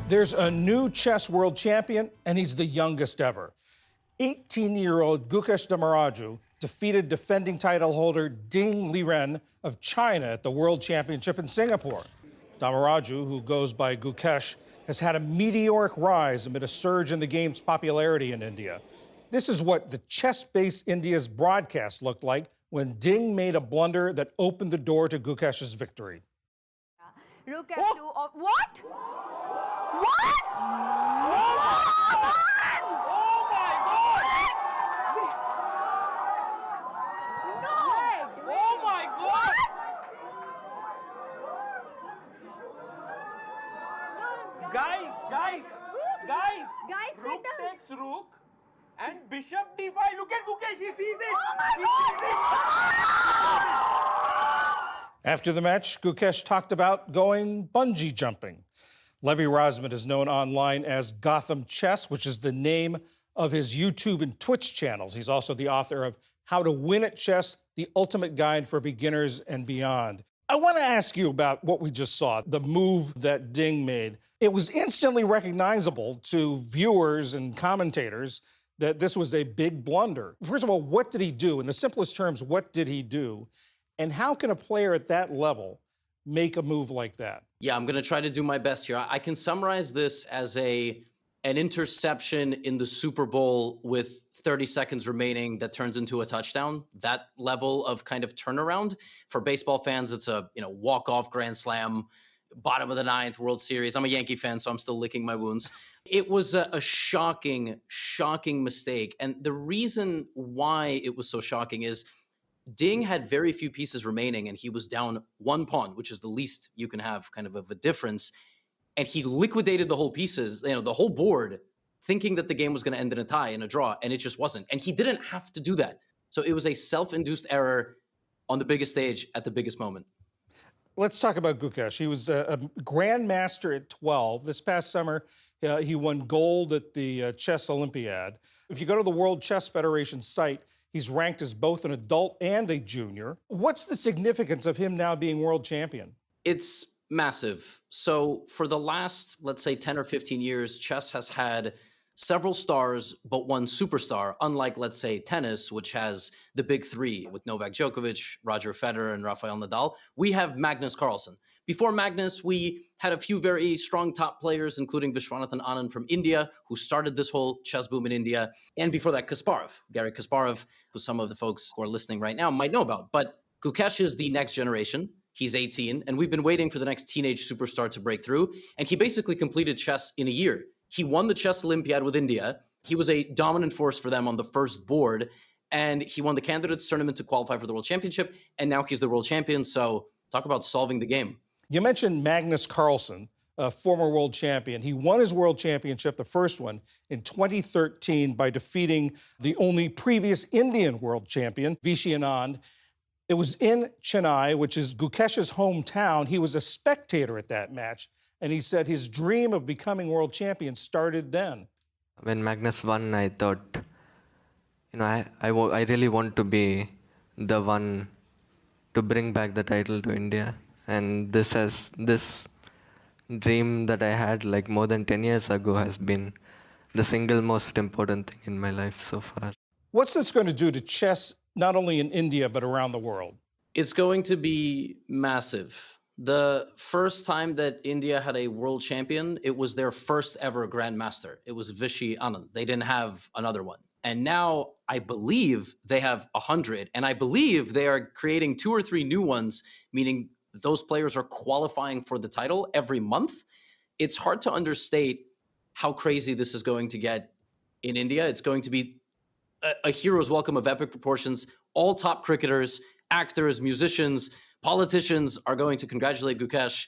There's a new chess world champion, and he's the youngest ever. 18-year-old Gukesh Dammaraju defeated defending title holder Ding Liren of China at the World Championship in Singapore. Dammaraju, who goes by Gukesh, has had a meteoric rise amid a surge in the game's popularity in India. This is what the chess-based India's broadcast looked like when Ding made a blunder that opened the door to Gukesh's victory. Look at you. What? What? Oh my God! No! Oh my God! Guys! Guys, sit Rook down. takes rook and bishop d5. Look at Gukesh, he sees it. Oh my He sees it. After the match, Gukesh talked about going bungee jumping. Levy Rozman is known online as Gotham Chess, which is the name of his YouTube and Twitch channels. He's also the author of How to Win at Chess, the ultimate guide for beginners and beyond. I want to ask you about what we just saw, the move that Ding made. It was instantly recognizable to viewers and commentators that this was a big blunder. First of all, what did he do? In the simplest terms, what did he do? And how can a player at that level make a move like that? Yeah, I'm going to try to do my best here. I can summarize this as an interception in the Super Bowl with 30 seconds remaining that turns into a touchdown. That level of kind of turnaround. For baseball fans, it's a walk-off grand slam, bottom of the ninth, World Series. I'm a Yankee fan, so I'm still licking my wounds. It was a shocking, shocking mistake. And the reason why it was so shocking is Ding had very few pieces remaining, and he was down one pawn, which is the least you can have kind of a difference. And he liquidated the whole pieces, the whole board, thinking that the game was going to end in a tie, in a draw, and it just wasn't. And he didn't have to do that. So it was a self-induced error on the biggest stage at the biggest moment. Let's talk about Gukesh. He was a grandmaster at 12. This past summer, he won gold at the Chess Olympiad. If you go to the World Chess Federation site, he's ranked as both an adult and a junior. What's the significance of him now being world champion? It's massive. So for the last, let's say, 10 or 15 years, chess has had several stars, but one superstar, unlike, let's say, tennis, which has the big three with Novak Djokovic, Roger Federer, and Rafael Nadal. We have Magnus Carlsen. Before Magnus, we had a few very strong top players, including Vishwanathan Anand from India, who started this whole chess boom in India. And before that, Kasparov, Garry Kasparov, who some of the folks who are listening right now might know about. But Gukesh is the next generation. He's 18, and we've been waiting for the next teenage superstar to break through. And he basically completed chess in a year. He won the Chess Olympiad with India. He was a dominant force for them on the first board, and he won the candidates tournament to qualify for the World Championship, and now he's the world champion. So talk about solving the game. You mentioned Magnus Carlsen, a former world champion. He won his world championship, the first one, in 2013 by defeating the only previous Indian world champion, Vishy Anand. It was in Chennai, which is Gukesh's hometown. He was a spectator at that match, and he said his dream of becoming world champion started then. When Magnus won, I thought, I really want to be the one to bring back the title to India. And this dream that I had like more than 10 years ago has been the single most important thing in my life so far. What's this going to do to chess, not only in India, but around the world? It's going to be massive. The first time that India had a world champion, it was their first ever grandmaster. It was Vishy Anand. They didn't have another one. And now I believe they have 100. And I believe they are creating 2 or 3 new ones, meaning those players are qualifying for the title every month. It's hard to understate how crazy this is going to get in India. It's going to be a hero's welcome of epic proportions. All top cricketers, actors, musicians, politicians are going to congratulate Gukesh.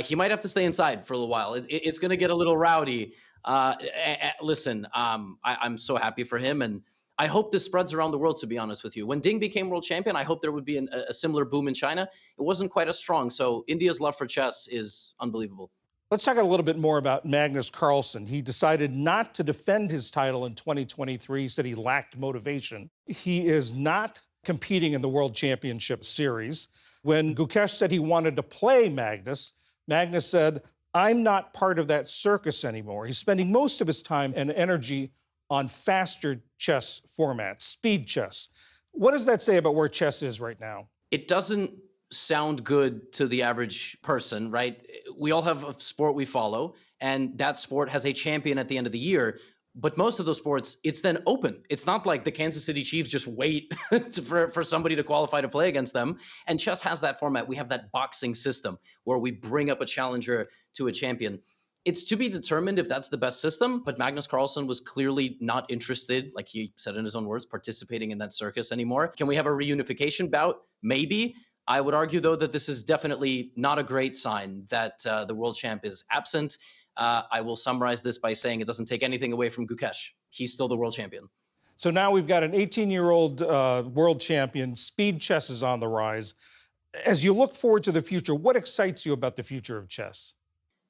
He might have to stay inside for a little while. It's going to get a little rowdy. Listen, I'm so happy for him, and I hope this spreads around the world, to be honest with you. When Ding became world champion, I hope there would be a similar boom in China. It wasn't quite as strong, so India's love for chess is unbelievable. Let's talk a little bit more about Magnus Carlsen. He decided not to defend his title in 2023. He said he lacked motivation. He is not competing in the World Championship Series. When Gukesh said he wanted to play Magnus, Magnus said, I'm not part of that circus anymore. He's spending most of his time and energy on faster chess formats, speed chess. What does that say about where chess is right now? It doesn't sound good to the average person, right? We all have a sport we follow, and that sport has a champion at the end of the year. But most of those sports, it's then open. It's not like the Kansas City Chiefs just wait for somebody to qualify to play against them. And chess has that format. We have that boxing system where we bring up a challenger to a champion. It's to be determined if that's the best system, but Magnus Carlsen was clearly not interested, like he said in his own words, participating in that circus anymore. Can we have a reunification bout? Maybe. I would argue, though, that this is definitely not a great sign that the world champ is absent. I will summarize this by saying it doesn't take anything away from Gukesh. He's still the world champion. So now we've got an 18-year-old world champion. Speed chess is on the rise. As you look forward to the future, what excites you about the future of chess?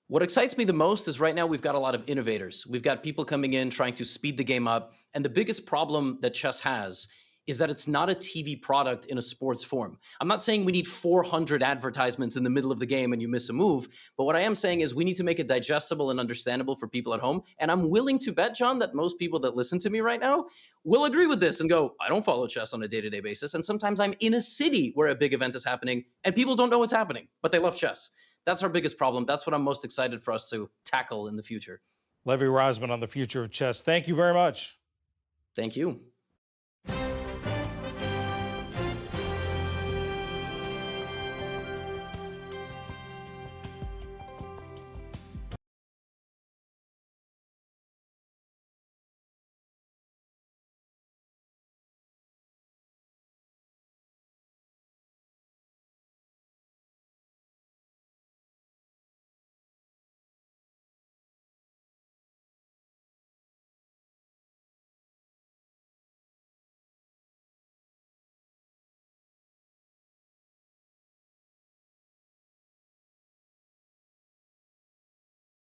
What excites me the most is right now we've got a lot of innovators. We've got people coming in trying to speed the game up. And the biggest problem that chess has is that it's not a TV product in a sports form. I'm not saying we need 400 advertisements in the middle of the game and you miss a move, but what I am saying is we need to make it digestible and understandable for people at home. And I'm willing to bet, John, that most people that listen to me right now will agree with this and go, I don't follow chess on a day-to-day basis. And sometimes I'm in a city where a big event is happening and people don't know what's happening, but they love chess. That's our biggest problem. That's what I'm most excited for us to tackle in the future. Levy Rozman on the future of chess. Thank you very much. Thank you.